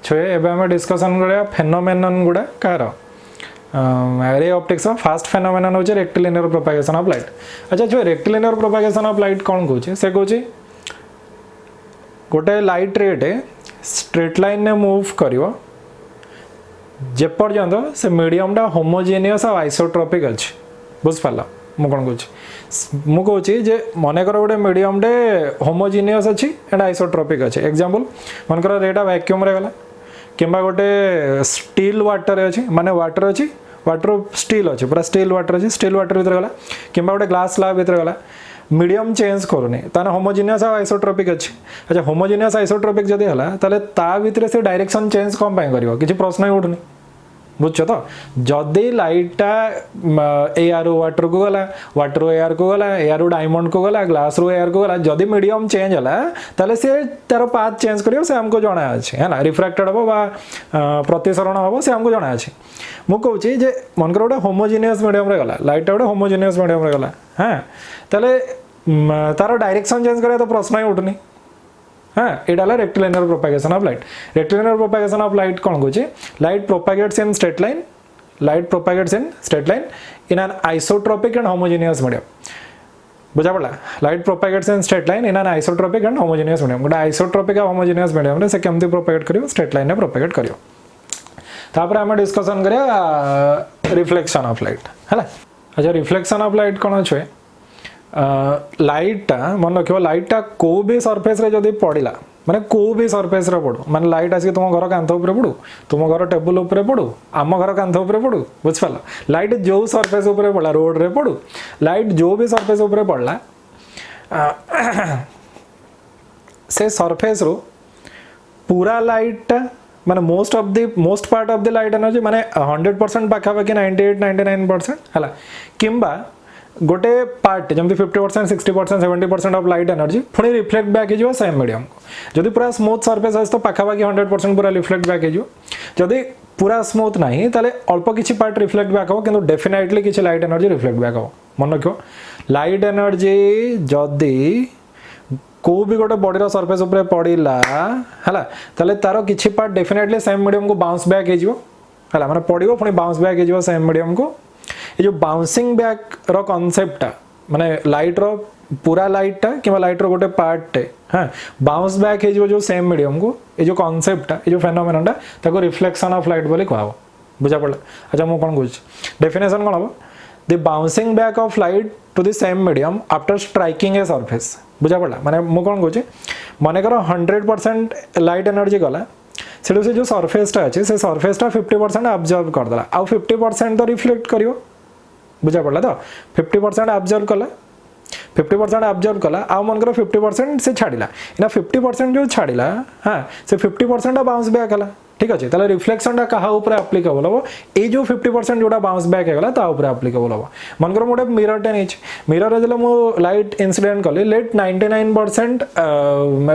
छुए एबे हम डिस्कशन करिया फेनोमेनन गुडा कार रे ऑप्टिक्स फास्ट फेनोमेनन होचे रेक्टिलिनियर प्रोपागेशन ऑफ लाइट। अच्छा छुए रेक्टिलिनियर प्रोपागेशन ऑफ लाइट कौन कहूँ से कहूँ गोटे लाइट रेटे स्ट्रेट लाइन ने मूव करियो जेपर्यंत से मीडियमटा होमोजेनियस और आइसोट्रोपिक अच्छे बुझिपार मु कौन कहूँ जे मनकर गोटे मीडियमटे होमोजेनियस अच्छी एंड आइसोट्रोपिक अच्छे एग्जांपल मनकर रेटा वैक्यूम रे गला किंबा गोटे स्टील वाटर अच्छी माने वाटर अच्छी वाटर स्टील अच्छी पूरा स्टील वाटर अच्छी स्टील वाटर भीतर गला किंबा गोटे ग्लास स्लैब भीतर गला मीडियम चेंज करूनी ताने होमोजेनियस और आइसोट्रोपिक अच्छी। अच्छा होमोजेनियस आइसोट्रोपिक जदि हला ताले ता भीतर से डायरेक्शन चेंज कम पाई करिवो किछि प्रश्न ही उठुनी बुझ तो जदि लाइटा एआर वाटर को गला वाटर एआर को गला एआर डायमंड को गला ग्लास रू एआर को गला जदि मीडियम चेंज हला ताले से तार पाथ चेंज करियो से हमको जणा अछि है ना रिफ्रैक्टेड हो बा प्रतिसरण हो से हमको जणा अछि। मु कहूँ जे मनकर गोटे होमोजेनियस मीडियम रे गला लाइटा गोटे होमोजेनियस मीडियम रे गला हाँ ताले तार डायरेक्शन चेंज करे तो प्रश्न ही उठुनी हाँ यहाँ rectilinear propagation of light. Rectilinear propagation of light कौन कहूँ light propagates in straight line in an isotropic and homogeneous medium बुझा पड़ा light propagates in straight line in an isotropic and homogeneous medium गोटे आइसोट्रोपिक और homogeneous medium रे से केमती propagate करियो स्ट्रेट लाइन में प्रोपागेट करियो। तापर हम डिस्कशन करिया रिफ्लेक्शन ऑफ लाइट है। अच्छा रिफ्लेक्शन ऑफ लाइट कौन अच्छे लाइटा मन रख लाइटा को भी सरफेस रे जदि पड़ा माने को भी सरफेस रे पड़ू माने लाइट आसिक तुम घर कांथ उपर पड़ू तुम घर टेबुल उपर पड़ू आम घर कांथ उपर पड़ू बुझिपाल लाइट जो सरफेस उपर पड़ा रोड रे पड़ू लाइट जो भी सरफेस उपर पड़ा से सरफेस रो पूरा लाइट माने most part of the light energy माने 100% पाखापाखि 98-99% है किंबा गोटे पार्ट जमी 50% 60% 70% ऑफ लाइट एनर्जी पुणी रिफ्लेक्ट बैक हो सेम मीडियम को जदि पूरा स्मूथ सरफेस अच्छे तो पाखापाखि 100% पूरा रिफ्लेक्ट बैक हो जदि पूरा स्मूथ नहीं ताले अल्प किसी पार्ट रिफ्लेक्ट बैक हो किंतु डेफिनेटली किसी लाइट एनर्जी रिफ्लेक्ट बैक हो मन रखो लाइट एनर्जी जदि को भी गोटे बॉडी सरफेस उपर पड़ा है ताले तार किसी पार्ट डेफिनेटली सेम मीडियम को बाउंस बैक है माने पड़ो पुणी बाउंस बैक हो सेम मीडियम को ये जो बाउंसिंग बैक रो कॉन्सेप्टटा माने लाइट रो पूरा लाइटटा कि लाइट रो गोटे पार्ट हाँ बाउंस बैक हो जो सेम मीडियम को ये जो कॉन्सेप्टटा ये जो फेनोमेननटा ताको रिफ्लेक्शन ऑफ लाइट बोली कहबो बुझा पड़ा। अच्छा मु कोन कहूँ डेफिनेशन कौन हम the bouncing back of light to the same medium after striking a surface बुझा पड़ा माने मु कोन कहूँ मनकर 100% लाइट एनर्जी गला से जो सरफेसटा अच्छे से सरफेसटा 50% अब्जर्व करदेला आउ 50% तो रिफ्लेक्ट करियो बुझा पड़ा तो 50% अब्जर्व कला 50% अब्जर्व कला आ मनकर 50% से छाड़िला इना 50% जो छाड़िला हाँ से 50% बाउंस बैक हला ठीक अच्छे ताले रिफ्लेक्शन कहा ऊपर एप्लिकेबल हम ये जो 50% जोटा बाउंस बैक होगा ता ऊपर एप्लिकेबल हम मनकर गोटे मिररटे नहीं मिरर जो मु लाइट इन्सिडेंट कली लेट 99%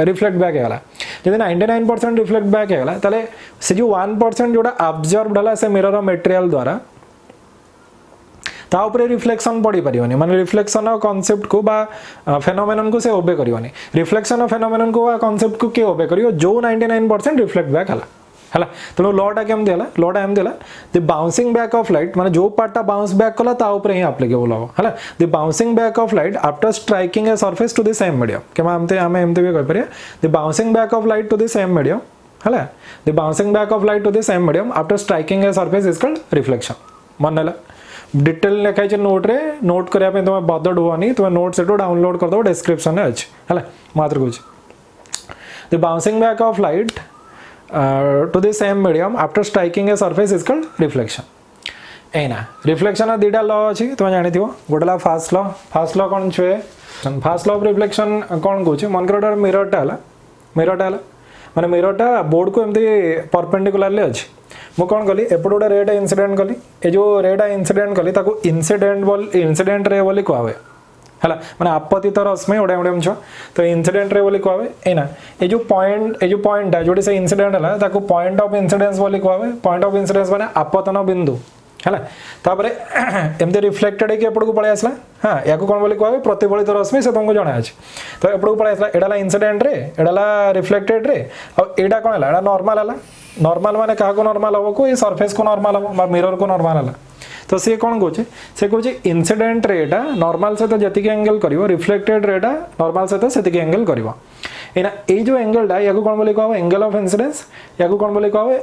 रिफ्लेक्ट बैक होगा जब 99% रिफ्लेक्ट बैक होगा ताले से जो 1% जोटा अब्जर्व हला से मिरर मटेरियल द्वारा ता ऊपर रिफ्लेक्शन पड़ी पारिबनी माने रिफ्लेक्शन कॉन्सेप्ट को बा फेनोमेनन को से ओबे करिवनी रिफ्लेक्शन फेनोमेनन को कॉन्सेप्ट को के ओबे करियो जो 99% रिफ्लेक्ट बैक हला है तेणु लॉटा केमती है लॉटा एमती है the bouncing back of light माने जो पार्टा बाउंस बैक कला ता ऊपर ही एप्लिकेबल हो है the bouncing back of light after striking a surface to the same medium केमा आम एमती भी कह पारे the bouncing back of light to the same medium है the bouncing back of light to the same medium after striking a surface is called reflection मन है detail लिखाई नोट रे नोट करने तुम बदड़ हुआ तुम नोट से डाउनलोड कर दो डिस्क्रिप्शन में अच्छे है मात्र कहूँ the bouncing back of light to the same medium after striking a surface is called reflection एना रिफ्लेक्शन दीटा लॉ अच्छी तुम जानी गोटे ला फास्ट लॉ कौन छुए फास्ट लॉ ऑफ रिफ्लेक्शन कौन कहूँ मनकर मिररटा है माने मिररटा बोर्ड को एमती परपेंडिकुलरली अच्छी मु कौन कली एपटे गोटे रेटा इनसीडेंट कली ए जो रेटा इनसीडेंट कली ताको इनसीडेंट रे बोली कह हुए है माने आपतित रश्मि ओडा मीडियम छ तो इनसीडेंट रे बोली कहवे एना ए जो पॉइंट है जोटी से इनसीडेंट है ताको पॉइंट ऑफ इंसिडेंस बोली कहवे पॉइंट ऑफ इंसिडेंस माने आपतन बिंदु है तापर एमती रिफ्लेक्टेड के एपट को पळै आसला हाँ या कौन बोली कहवे प्रतिफलित रश्मि से तुमको जଣା अछि तो एपट को पळै आसला एडाला इंसिडेंट रे एडाला रिफ्लेक्टेड रे और एडा कोन हला एडा नॉर्मल हला नॉर्मल माने क्या नॉर्मल हम को ये सरफेस को नॉर्मल हम मिरर को नॉर्मल है तो सी कौन कहे से कहे इंसिडेंट रेटा नॉर्मल सहित जी एंगल कर रिफ्लेक्टेड रेटा नॉर्मल सहित से एंगल कर जो एंगलटा या कौन बोली कह एंगल ऑफ इंसिडेंस या कौन बोली कह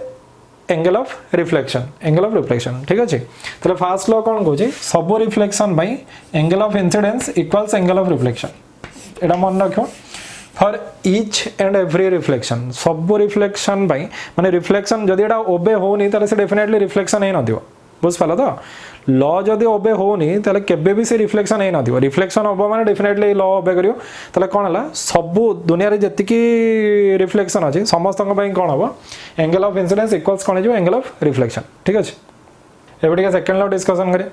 एंगल ऑफ रिफ्लेक्शन ठीक अच्छे तो फास्ट लॉ कौन कहे सब reflection by angle of incidence equals angle of reflection एटा मन रख for each and every reflection सब रिफ्लेक्शन बाई माने रिफ्लेक्शन जदि एटा ओबे होनी ताले से डेफिनेटली रिफ्लेक्शन हे नथिबो बुझिपाल तो लॉ जदि ओबे होनी ताले केबे भी से रिफ्लेक्शन हे नथिबो रिफ्लेक्शन होबो माने डेफिनेटली लॉ ओबे करियो ताले कोन हला सब दुनिया रे जति रिफ्लेक्शन अछि समस्त पई कोन हबो एंगल ऑफ इंसिडेंस इक्वल्स कोन जो एंगल ऑफ रिफ्लेक्शन ठीक अछि एबे सेकंड लॉ डिस्कशन करे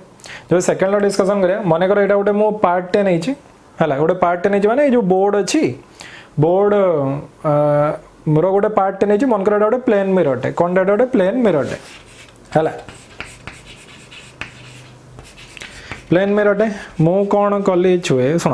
जो सेकंड लॉ डिस्कशन करे माने कर एटा गोटे मो पार्ट 10 नैछि हला गोटे पार्ट 10 नैछि माने जो बोर्ड अछि बोर्ड मोर गोटे पार्ट 10 नैछि मन कर एटा गोटे प्लेन मिरर टे कोन एटा गोटे प्लेन मिरर टे हला प्लेन मिरर टे मु कौन कली छुए शुण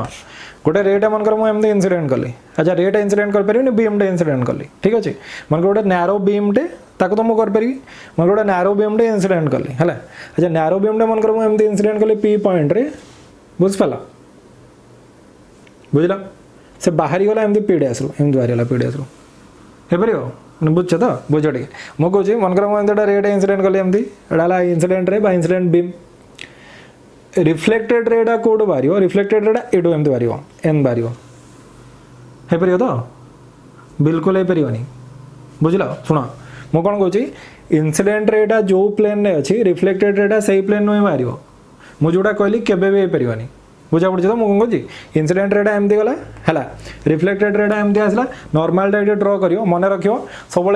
गोटे रेट मनकर मुझे इनसीडेंट कली अच्छा रेट इनसीडेंट कर पारि बीम टे इनसीडेंट कली ठीक अच्छे मन गोटे नैरो बीम टे ताको तो मुझे करी मन गोटे नैरो बीम टे इनसीडेंट कली है अच्छा नैरो बीम टे मनकर मुझे इनसीडेंट कली पी पॉइंट रे बुझिपाल बुझल से बाहरी गला एमती पी डैश एमती बाहरी पी डैश हो पार बुझ तो बुझ टे मुझे मनकर मुझे रेट इनसीडेंट कली एमती इनसीडेंट रे इनसीडेंट बीम रिफ्लेक्टेड रेटा कोड बाहर रिफ्लेक्टेड रेटा एटू एमती बाहर एन बाहर हो पार तो बिल्कुल हो पारनी बुझल शुण मु कौन कौच इनसीडेंट रेटा जो प्लेन में अच्छी रिफ्लेक्टेड रेटा से प्लेन में बाहर मुझे जोटा कहली केबे भी हो पारनी बुझा पड़ी तो मुझे कौन इनसीडेंट रेटा एमती गला है रिफ्लेक्टेड रेटा एमती आसला नॉर्मल डायरेक्ट ड्रॉ करियो मन रखियो सब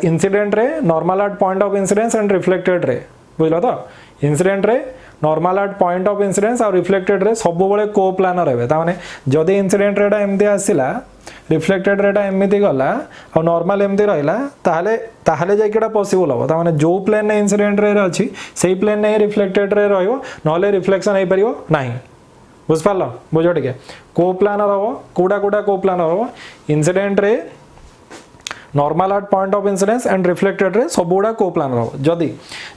इनसीडेंट रे normal at point of incidence and reflected रे बुझल तो इनसीडेंट रे normal at point of incidence और रिफ्लेक्टेड रे सब बड़े को प्लानर हे ताने जदि इनसीडेंट रेटा एमती आसला रिफ्लेक्टेड रेटा एमती गला और नॉर्मल एमती रहा ताहले ताहले जाइकिटा पॉसिबल हम ताने जो प्लेन ने इनसीडेंट रे अच्छी से प्लेन ने रिफ्लेक्टेड रे रहियो नले रिफ्लेक्शन हो पारियो नाही बुझिपाल बुझ टे को प्लानर हम कोड़ा कोड़ा को प्लानर हम इनसीडेंट रे normal at point of incidence and reflected रे सब गुड़ा को प्लानर हम जदि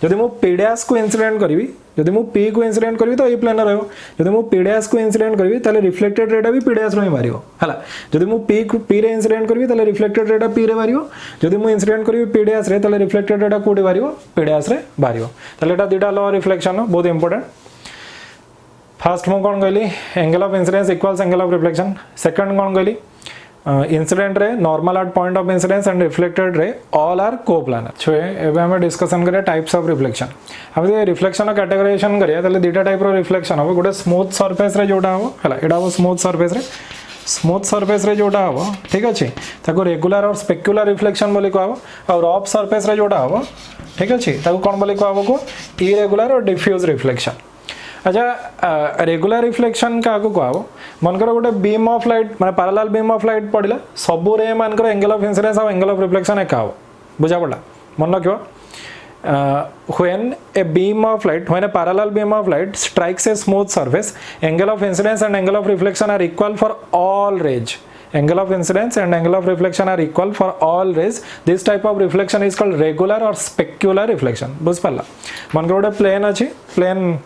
जदि मु पी डैश को इंसिडेंट करी जदि मु पी को इंसिडेंट करी तो ये प्लानर हो जदि मु पी डैश को इंसिडेंट करी ताले रिफ्लेक्टेड रेटा भी पी डैश रो ही मारियो हला जदि मु पी रे इंसिडेंट करी ताले रिफ्लेक्टेड रेटा पी रे मारियो जदि मु इंसिडेंट करी पी डैश रे ताले रिफ्लेक्टेड रेटा कोडी मारियो पी डैश रे मारियो ताले एटा दुटा लॉ रिफ्लेक्शन बहुत इंपोर्टेंट फर्स्ट मु कोन कहली angle of incidence equals angle of reflection second कोन कहली incident ray normal at point of incidence and reflected ray all are coplanar छुए एबे हम डिस्कशन करिया टाइप्स ऑफ रिफ्लेक्शन हम रिफ्लेक्शन कैटेगराइजेशन करिया ताले दुटा टाइप रो रिफ्लेक्शन हो गोटे स्मूथ सरफेस रे जोटा हो हला एडा हो स्मूथ सरफेस रे जोटा हो ठीक अच्छे ताको रेगुलर और स्पेक्युलर रिफ्लेक्शन बोली कहबो और रफ सरफेस रे जोटा हो ठीक अच्छे ताको कोन बोली कहबो को इरेगुलर और डिफ्यूज रिफ्लेक्शन अच्छा रेगुलर रिफ्लेक्शन क्या कहब मनकर गोटे बीम ऑफ लाइट माने पैरेलल बीम ऑफ लाइट पड़ला सब रे मानकर एंगल ऑफ इंसिडेंस और एंगल ऑफ रिफ्लेक्शन एका हो बुझा पड़ा मन रखियो when a beam of light when a parallel beam of light strikes a smooth surface angle of incidence and angle of reflection are equal for all rays angle of incidence and angle of reflection are equal for all rays this type of reflection is called regular or specular reflection बुझ पाला मनकर गोटे plane अछि plane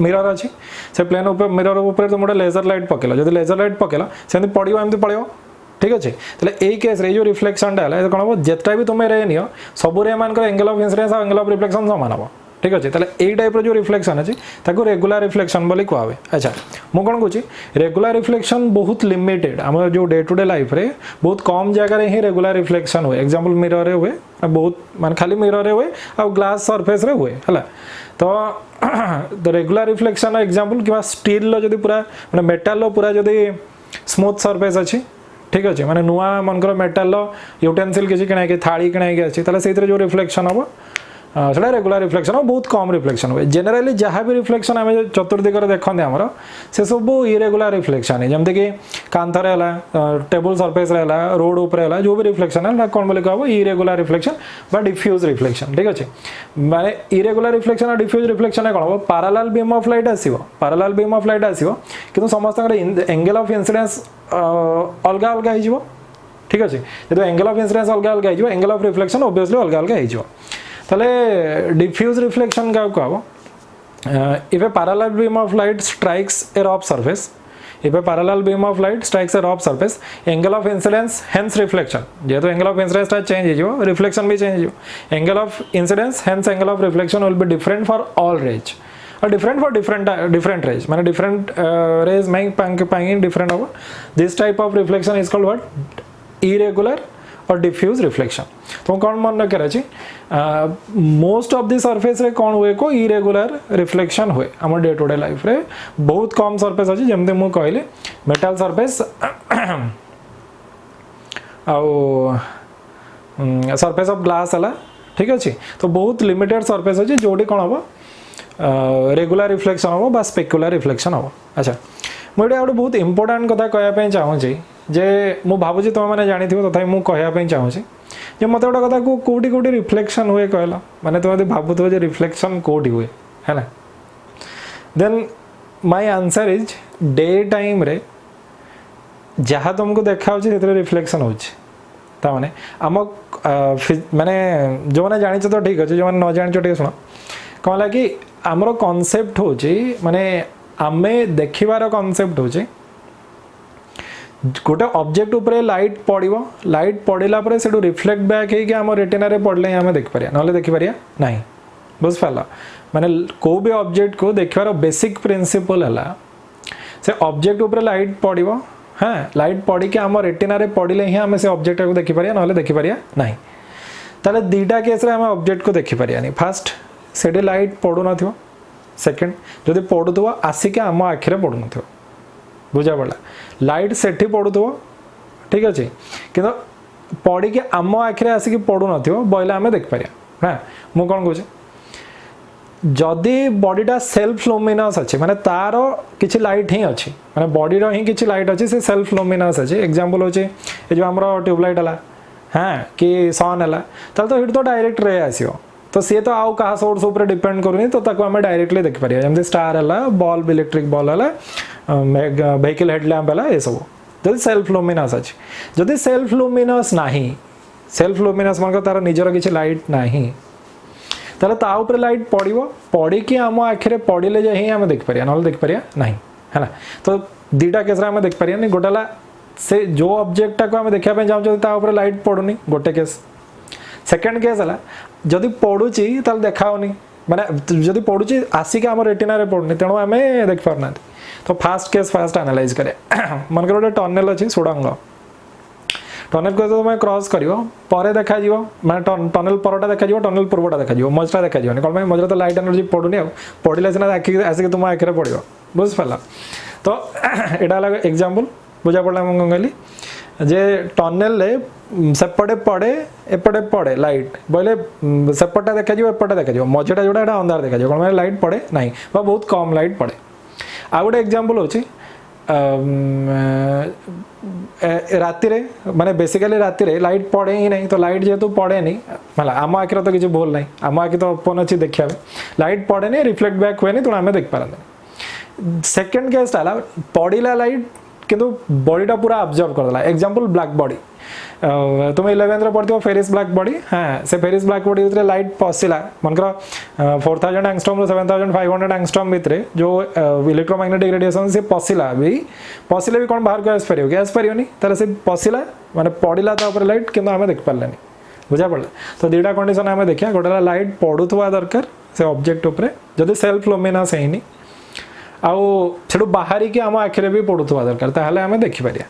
mirror अच्छी से plane mirror ऊपर तुम गोटे laser light पकेल जब लेजर लाइट पकेल से पड़ो एमती पड़ो ठीक अच्छे तेल यही केस जो रिफ्लेक्शन है कौन हम जितना भी तुम रे नियो सब रे मान एंगल ऑफ इंसिडेंस और एंगल ऑफ रिफ्लेक्शन सामान हम ठीक अच्छे तेल यही टाइप जो रिफ्लेक्शन अच्छी ताको रेगुलर रिफ्लेक्शन बोली कहे अच्छा मुझे कौन कौच रेगुलर रिफ्लेक्शन बहुत लिमिटेड आम जो डे टू डे लाइफ रे बहुत कम जगह ही रेगुलर रिफ्लेक्शन हुए एग्जांपल मिरर रे हुए बहुत मान खाली मिरर रे हुए और ग्लास सरफेस रे हुए है तो रेगुलर रिफ्लेक्शन एग्जांपल कि स्टील लो जदि पूरा माने मेटल लो पूरा जदि स्मूथ सरफेस अच्छी ठीक अच्छे माने नुआ मनकर मेटल लो यूटेंसिल किसी किणाई थाली किणाई अच्छी ताले से जो रिफ्लेक्शन हम से रेगुलर रिफ्लेक्शन बहुत कम रिफ्लेक्शन हुए जेनेराली जहाँ भी रिफ्लेक्शन आम चतुर्दिगर देखते आमर से सब इरेगुलर रिफ्लेक्शन है जमती कि कांथरे टेबुल सरफेस रोड उपर जो भी रिफ्लेक्शन है कौन बोले कह इरेगुलर रिफ्लेक्शन बा डिफ्यूज रिफ्लेक्शन ठीक अच्छे माने इरेगुलर रिफ्लेक्शन और डिफ्यूज रिफ्लेक्शन है कौन हम पैरेलल बीम ऑफ लाइट आसो पैरेलल बीम ऑफ लाइट आसो कि समस्त एंगल ऑफ इंसिडेंस अलग अलग हो ठीक अच्छे जो एंगल ऑफ इंसिडेंस अलग अलग हो एंगल ऑफ रिफ्लेक्शन ऑब्वियसली अलग अलग हो डिफ्यूज रिफ्लेक्शन क्या कह if a parallel beam of light strikes a rough surface if a parallel beam of light strikes a rough surface angle of incidence hence reflection जेहेतु angle of incidence टा change हो reflection भी change हो angle of incidence hence angle of reflection will be different for all rays और different for different rays माने different rays में पाएंगे different होगा this type of reflection is called what irregular और diffuse reflection तो कौन मन रखे अच्छी मोस्ट ऑफ द सरफेस रे कौन हुए को इरेगुलर रिफ्लेक्शन हुए आम डे टू डे लाइफ रे बहुत कम सरफेस अच्छी जमती मुझे कहली मेटाल सरफेस आउ सरफेस ऑफ ग्लास है ठीक अच्छे तो बहुत लिमिटेड सरफेस अच्छी जोटी कौन हम रेगुलर रिफ्लेक्शन हम बा स्पेक्युलर रिफ्लेक्शन हम अच्छा मुझे गोटे बहुत इंपोर्टाट कथा कहवाई चाहूँगी जे मु भावुँ तुम मैंने जानी तथा मुझे कहवाई चाहूँगी जे मत गोटे कथा को कौटी कौटी रिफ्लेक्शन हुए कहल माने तुम भावुव रिफ्लेक्शन कौटी हुए है ना then my answer is day time ray जहाँ तुमको देखा रिफ्लेक्शन होता माने आम माने जो मैंने जानी तो ठीक अच्छे जो मैंने न जानी ठीक शुण कौन है कि आमर कॉन्सेप्ट हूँ माने आमे देखिबार कॉन्सेप्ट होचे गोटे ऑब्जेक्ट ऊपर लाइट पड़ो लाइट पड़ला से रिफ्लेक्ट बैक होगी आम रेटिना रे पड़ले आम देखिपर ना देखिपर ना बुझिपार माने को भी ऑब्जेक्ट को देखार बेसिक प्रिंसिपल है से ऑब्जेक्ट ऊपर लाइट पड़ो हाँ लाइट पड़ी आम रेटिना रे पड़े ही आम से ऑब्जेक्ट को देखिपर ना देखिपर ना ताले दीटा केस रे आम ऑब्जेक्ट को देखिपर फास्ट से लाइट पड़ू न सेकेंड जदि पड़ू आसिक आम आखिरे पड़ू न बुझा पड़ा लाइट से पड़ू ठीक अच्छे कि पड़ी कि आम आखिरे आसिक पड़ू न बोले आम देखिपर हाँ मुझे कौन कहूँ जदि बॉडीटा सेल्फ लुमिनस अच्छे माने तार किसी लाइट ही अच्छी माने बॉडी ही किसी लाइट अच्छी से सेल्फ लुमिनस अच्छे एग्जांपल होचे ये जो हमरो ट्यूबलाइट है हाँ कि सन है तो ये तो डायरेक्ट रे आसो तो सी तो आउ कहा सोर्स ऊपर डिपेंड करूनी तो ताको आम डायरेक्टली देखिपर जमी स्टार है बल्ब इलेक्ट्रिक बल्ब है वेहिकल हेडलैम्प है ये सब जब सेल्फ लुमिनस अच्छे जदि सेल्फ लुमिनस नहीं सेल्फ लुमिनस मान तार निजर किसी लाइट नहीं ताले ता ऊपर लाइट पड़ो पड़ी कि आम आखिरे पड़े जाए ही आम देखिपर ना देखिपर ना है ना तो दीटा केस आम देखिपर नहीं गोटेला से जो ऑब्जेक्टा को आम देखा चाहूँ लाइट पड़ूनी गोटे केस सेकेंड केस है जदि पड़ुची देखाऊनी माने जदि पड़ुची आसिक आम रेटिना रे पड़ुनी तेणु आम देखिपार ना तो फास्ट केस फास्ट एनालाइज करे मनकर गोटे टनेल अच्छी सुड़ंग टनेल को तुम क्रॉस कर देखा माने टनेल परटा देखा टनेल पूर्वटा देखा मझटा देखा कौन मझे तो लाइट एनर्जी पड़ूनी पड़े सीना आसिक तुम आखिरे पड़ो बुझिपार तो यहाँ एग्जांपल बुझा पड़ा मुझे कहली जे टनेल सेपटे पड़े एपटे पड़े लाइट बोले सेपटा देखा एपटे देखा मझेटा जोड़ा अंधार देखा कौन मैंने लाइट पड़े ना बहुत कम लाइट पड़े आ गोटे एग्जांपल होची राति रे माने बेसिकली राति रे लाइट पड़े ही नहीं तो लाइट जेहेतु पड़े नहीं मतलब आम आखिर तो किसी भूल नहीं आम आखि तो ओपन अच्छी देखा लाइट पड़े नहीं रिफ्लेक्ट बैक हुए नहीं तो आम देखिपारे सेकेंड केस पड़ा लाइट किंतु बॉडीटा पूरा अब्जर्व करदेला एग्जांपल ब्लैक बॉडी तुम 11th पढ़ो फेरिस ब्लैक बॉडी हाँ से फेरिस ब्लैक बॉडी भितर लाइट पशिला मनकर 4000 एंगस्ट्रॉम 7500 एंगस्ट्रॉम भितर जो इलेक्ट्रोमैग्नेटिक रेडिएशन से पशिला भी कौन बाहर को आसपारे तार से पशिला माने पड़ा तापर लाइट किंतु आम देखिपारे बुझा पड़ा तो दुटा कंडीशन आम देखा गोटे लाइट पड़ुवा दरकार से ऑब्जेक्ट उपरे जदि सेल्फ लुमिनस है आउ बाहर की आम आखिरे भी पड़ुवा दरकार ताहले आम देखिपारे